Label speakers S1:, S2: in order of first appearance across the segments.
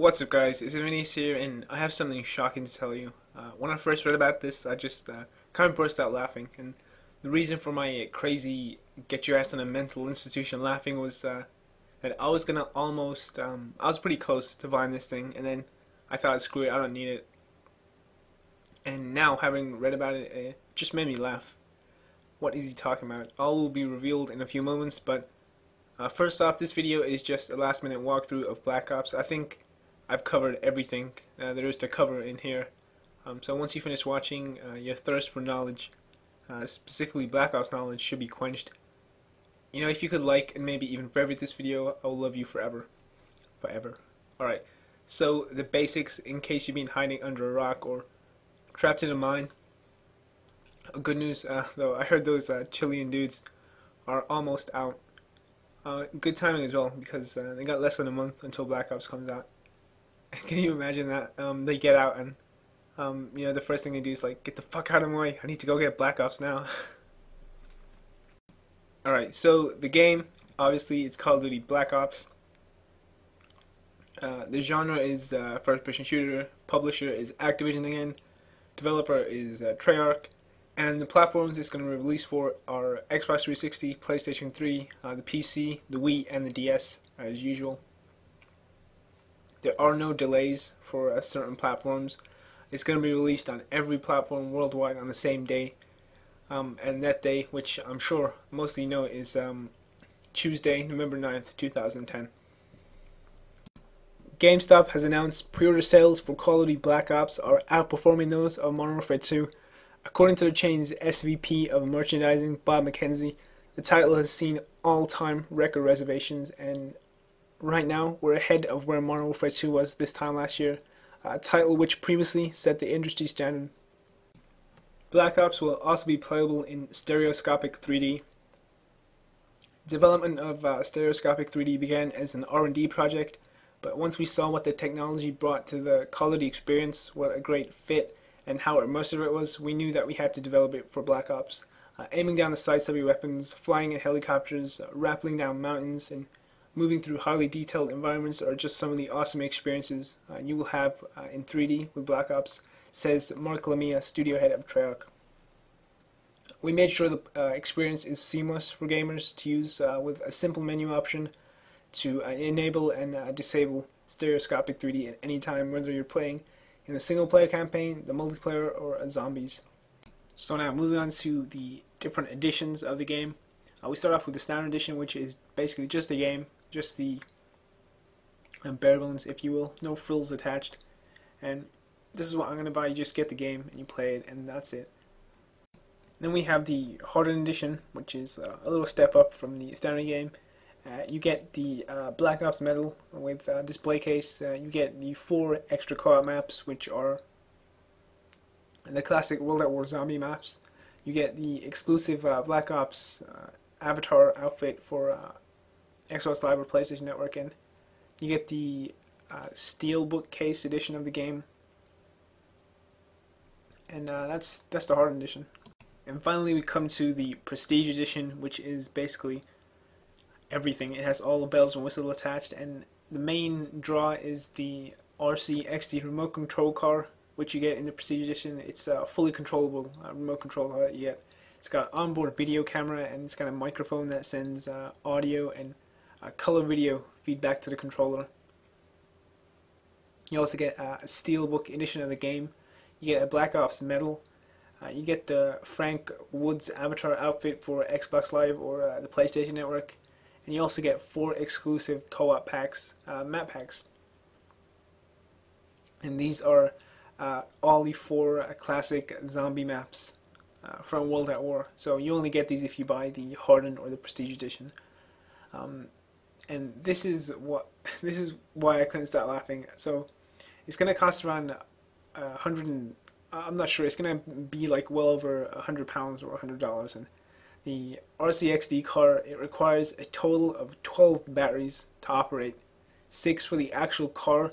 S1: What's up, guys? It's iNvidious here, and I have something shocking to tell you. When I first read about this, I just kind of burst out laughing, and the reason for my crazy get your ass in a mental institution laughing was that I was gonna almost, I was pretty close to buying this thing, and then I thought, screw it, I don't need it. And now, having read about it, it just made me laugh. What is he talking about? All will be revealed in a few moments, but first off, this video is just a last minute walkthrough of Black Ops. I think I've covered everything there is to cover in here. So once you finish watching, your thirst for knowledge, specifically Black Ops knowledge, should be quenched. You know, if you could like and maybe even favorite this video, I will love you forever. Forever. Alright, so the basics, in case you've been hiding under a rock or trapped in a mine. Good news, though, I heard those Chilean dudes are almost out. Good timing as well, because they got less than a month until Black Ops comes out. Can you imagine that? They get out and, you know, the first thing they do is like, get the fuck out of my way, I need to go get Black Ops now. Alright, so the game, obviously, it's Call of Duty Black Ops. The genre is first-person shooter, publisher is Activision again, developer is Treyarch, and the platforms it's going to release for are Xbox 360, PlayStation 3, the PC, the Wii, and the DS, as usual. There are no delays for certain platforms. It's going to be released on every platform worldwide on the same day. And that day, which I'm sure most of you know, is Tuesday, November 9th, 2010. GameStop has announced pre-order sales for Call of Duty Black Ops are outperforming those of Modern Warfare 2. According to the chain's SVP of merchandising, Bob McKenzie, the title has seen all-time record reservations, and right now we're ahead of where Modern Warfare 2 was this time last year, a title which previously set the industry standard. Black Ops will also be playable in stereoscopic 3D. Development of stereoscopic 3D began as an R&D project, but once we saw what the technology brought to the Call of Duty experience, what a great fit, and how immersive it was, we knew that we had to develop it for Black Ops. Aiming down the sights of your weapons, flying in helicopters, rappelling down mountains, and moving through highly detailed environments are just some of the awesome experiences you will have in 3D with Black Ops, says Mark Lamia, studio head of Treyarch. We made sure the experience is seamless for gamers to use with a simple menu option to enable and disable stereoscopic 3D at any time, whether you're playing in the single player campaign, the multiplayer, or zombies. So now moving on to the different editions of the game. We start off with the standard edition, which is basically just the game, just the bare bones, if you will, no frills attached. And this is what I'm going to buy. You just get the game and you play it, and that's it. Then we have the hardened edition, which is a little step up from the standard game. You get the Black Ops medal with display case. You get the 4 extra co-op maps, which are the classic World at War zombie maps. You get the exclusive Black Ops avatar outfit for Xbox Live or PlayStation Network, and you get the Steelbook case edition of the game, and that's the hardened edition. And finally, we come to the Prestige edition, which is basically everything. It has all the bells and whistles attached, and the main draw is the RC XD remote control car, which you get in the Prestige edition. It's a fully controllable remote control car that you get. It's got onboard video camera, and it's got a microphone that sends audio and color video feedback to the controller. You also get a Steelbook edition of the game. You get a Black Ops medal. You get the Frank Woods avatar outfit for Xbox Live or the PlayStation Network. And you also get 4 exclusive co-op packs, map packs. And these are all the 4 classic zombie maps from World at War. So you only get these if you buy the hardened or the Prestige edition. And this is why I couldn't stop laughing. So it's going to cost around I'm not sure. It's going to be like well over £100 or $100. And the RCXD car, it requires a total of 12 batteries to operate, 6 for the actual car,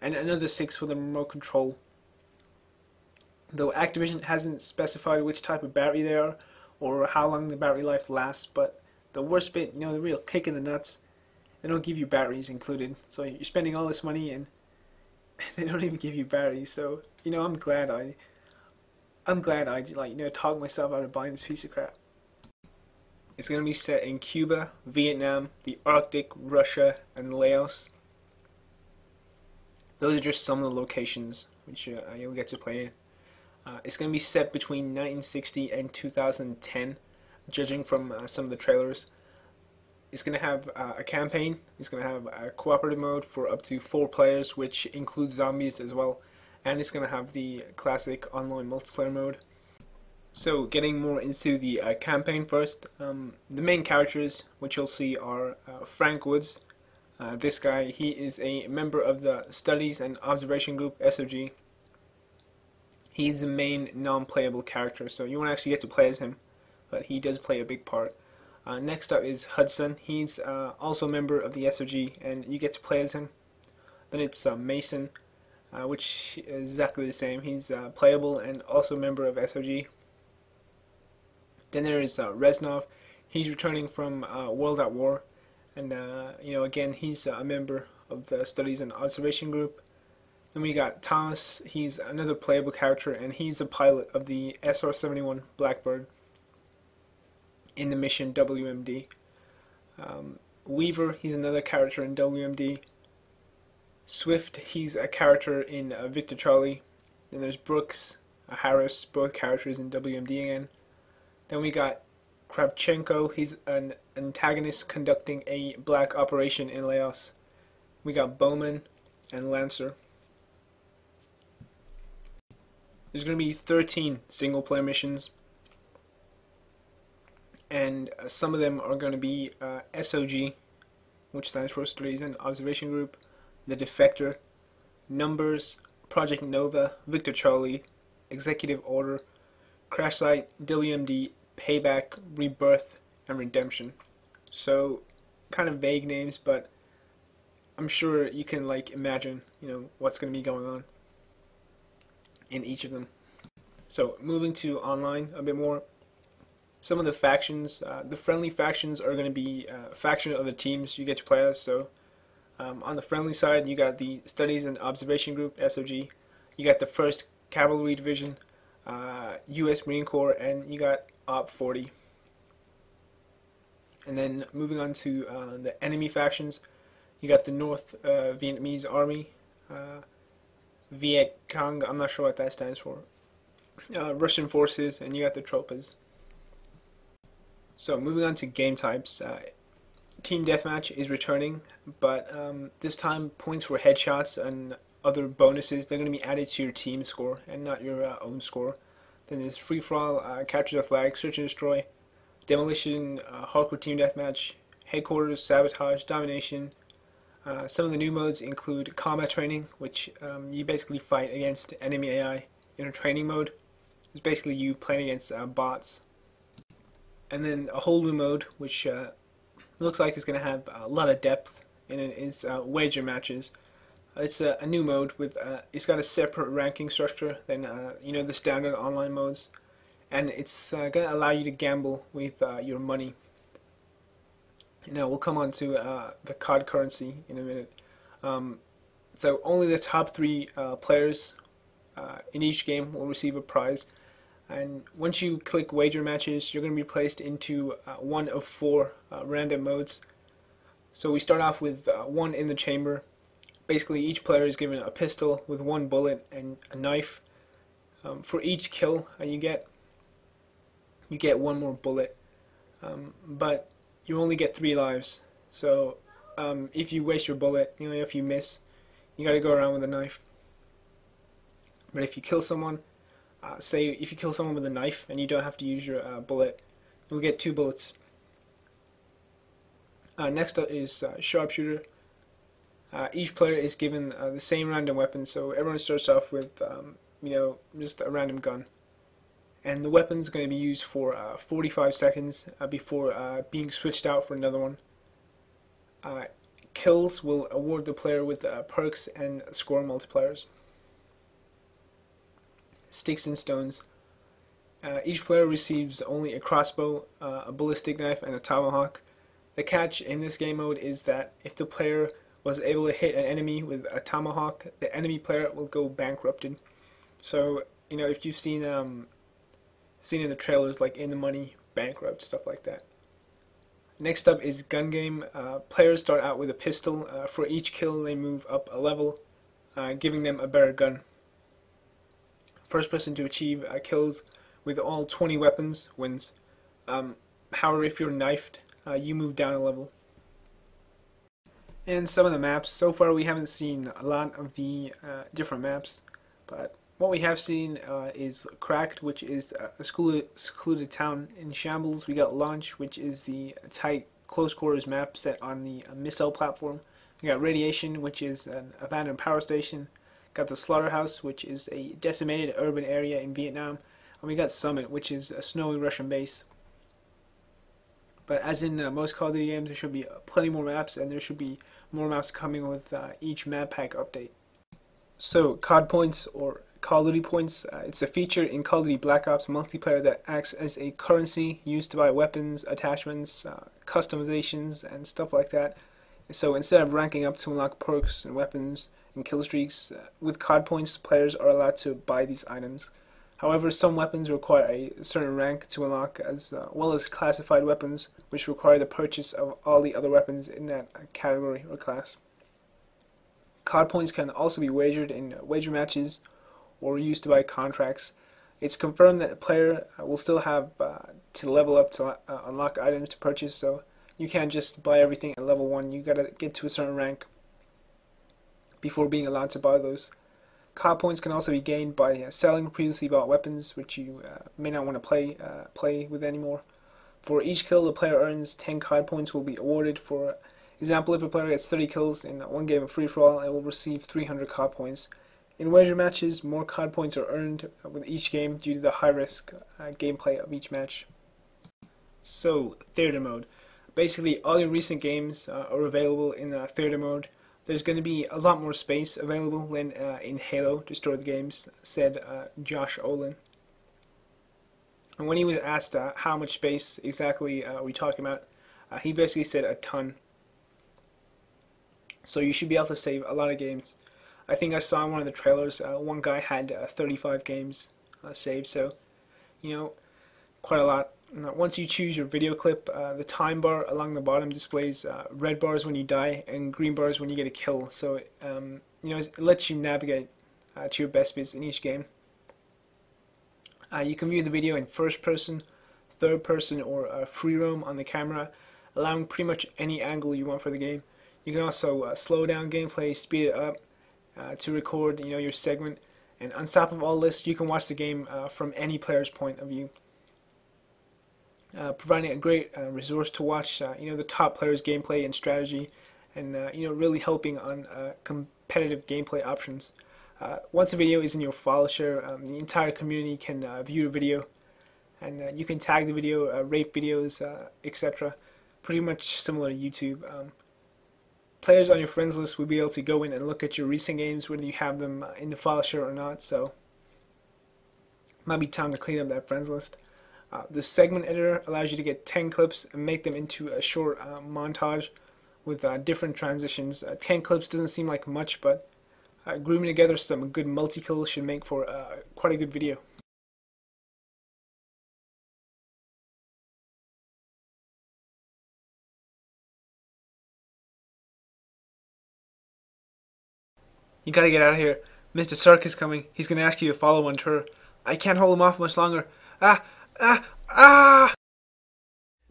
S1: and another 6 for the remote control. Though Activision hasn't specified which type of battery they are or how long the battery life lasts, but the worst bit, you know, the real kick in the nuts, they don't give you batteries included. So you're spending all this money and They don't even give you batteries. So I'm glad I like talked myself out of buying this piece of crap. It's gonna be set in Cuba, Vietnam, the Arctic, Russia, and Laos. Those are just some of the locations which you'll get to play in. It's going to be set between 1960 and 2010, judging from some of the trailers. It's going to have a campaign. It's going to have a cooperative mode for up to 4 players, which includes zombies as well. And it's going to have the classic online multiplayer mode. So, getting more into the campaign first, the main characters, which you'll see, are Frank Woods. This guy, he is a member of the Studies and Observation Group, SOG. He's the main non-playable character, so you won't actually get to play as him, but he does play a big part. Next up is Hudson. He's also a member of the SOG, and you get to play as him. Then it's Mason, which is exactly the same. He's playable and also a member of SOG. Then there is Reznov. He's returning from World at War, and again, he's a member of the Studies and Observation Group. Then we got Thomas. He's another playable character, and he's a pilot of the SR-71 Blackbird in the mission WMD. Weaver, he's another character in WMD. Swift, he's a character in Victor Charlie. Then there's Brooks, Harris, both characters in WMD again. Then we got Kravchenko, he's an antagonist conducting a black operation in Laos. We got Bowman and Lancer. There's going to be 13 single player missions, and some of them are going to be SOG, which stands for Studies and Observation Group, The Defector, Numbers, Project Nova, Victor Charlie, Executive Order, Crash Site, WMD, Payback, Rebirth, and Redemption. So, kind of vague names, but I'm sure you can imagine, what's going to be going on in each of them. So, moving to online a bit more. Some of the factions, the friendly factions are going to be a faction of the teams you get to play as. So, on the friendly side, you got the Studies and Observation Group, SOG. You got the 1st Cavalry Division, U.S. Marine Corps, and you got Op 40. And then moving on to the enemy factions, you got the North Vietnamese Army, Viet Cong, I'm not sure what that stands for, Russian forces, and you got the Tropas. So moving on to game types, Team Deathmatch is returning, but this time points for headshots and other bonuses, they're going to be added to your team score and not your own score. Then there's Free For All, Capture the Flag, Search and Destroy, Demolition, Hardcore Team Deathmatch, Headquarters, Sabotage, Domination. Some of the new modes include Combat Training, which you basically fight against enemy AI in a training mode. It's basically you playing against bots. And then a whole new mode, which looks like it's going to have a lot of depth in it, is Wager Matches. It's a new mode with it's got a separate ranking structure than the standard online modes, and it's going to allow you to gamble with your money. Now we'll come on to the COD currency in a minute. So only the top 3 players in each game will receive a prize, and once you click Wager Matches, you're going to be placed into one of 4 random modes. So we start off with one in the chamber. Basically, each player is given a pistol with 1 bullet and a knife. For each kill you get 1 more bullet, but you only get 3 lives. So if you waste your bullet, if you miss, you got to go around with a knife. But if you kill someone, say if you kill someone with a knife and you don't have to use your bullet, you'll get 2 bullets. Next up is Sharpshooter. Each player is given the same random weapon, so everyone starts off with just a random gun, and the weapon's going to be used for 45 seconds before being switched out for another one. Kills will award the player with perks and score multipliers. Sticks and Stones. Each player receives only a crossbow, a ballistic knife, and a tomahawk. The catch in this game mode is that if the player was able to hit an enemy with a tomahawk, the enemy player will go bankrupted. So, if you've seen in the trailers, like In the Money, Bankrupt, stuff like that. Next up is gun game. Players start out with a pistol. For each kill, they move up a level, giving them a better gun. First person to achieve kills with all 20 weapons wins. However, if you're knifed, you move down a level. And some of the maps, so far we haven't seen a lot of the different maps, but what we have seen is Cracked, which is a secluded town in shambles. We got Launch, which is the tight close quarters map set on the missile platform. We got Radiation, which is an abandoned power station. Got the Slaughterhouse, which is a decimated urban area in Vietnam. And we got Summit, which is a snowy Russian base. But as in most Call of Duty games, there should be plenty more maps, and there should be more maps coming with each map pack update. So, COD points, or Call of Duty points, it's a feature in Call of Duty Black Ops multiplayer that acts as a currency used to buy weapons, attachments, customizations, and stuff like that. So instead of ranking up to unlock perks and weapons and kill streaks, with COD points, players are allowed to buy these items. However, some weapons require a certain rank to unlock, as well as classified weapons, which require the purchase of all the other weapons in that category or class. COD points can also be wagered in wager matches or used to buy contracts. It's confirmed that the player will still have to level up to unlock items to purchase, so you can't just buy everything at level 1. You gotta get to a certain rank before being allowed to buy those. COD points can also be gained by selling previously bought weapons, which you may not want to play with anymore. For each kill the player earns, 10 COD points will be awarded. For example, if a player gets 30 kills in one game of free-for-all, it will receive 300 COD points. In wager matches, more COD points are earned with each game due to the high-risk gameplay of each match. So, theater mode. Basically, all your recent games are available in theater mode. There's going to be a lot more space available than in Halo to store the games, said Josh Olin. And when he was asked how much space exactly are we talking about, he basically said a ton. So you should be able to save a lot of games. I think I saw in one of the trailers, one guy had 35 games saved, so, quite a lot. Once you choose your video clip, the time bar along the bottom displays red bars when you die and green bars when you get a kill. So it lets you navigate to your best bits in each game. You can view the video in first person, third person, or free roam on the camera, allowing pretty much any angle you want for the game. You can also slow down gameplay, speed it up to record your segment. And on top of all this, you can watch the game from any player's point of view. Providing a great resource to watch the top players' gameplay and strategy, and really helping on competitive gameplay options. Once a video is in your file share, the entire community can view your video, and you can tag the video, rate videos, etc. Pretty much similar to YouTube. Players on your friends list will be able to go in and look at your recent games, whether you have them in the file share or not. So, might be time to clean up that friends list. The segment editor allows you to get 10 clips and make them into a short montage with different transitions. 10 clips doesn't seem like much, but grouping together some good multi-kills should make for quite a good video. You gotta get out of here. Mr. Sark is coming. He's gonna ask you to follow on tour. I can't hold him off much longer.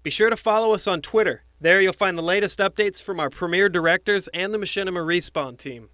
S2: Be sure to follow us on Twitter. There you'll find the latest updates from our premier directors and the Machinima Respawn team.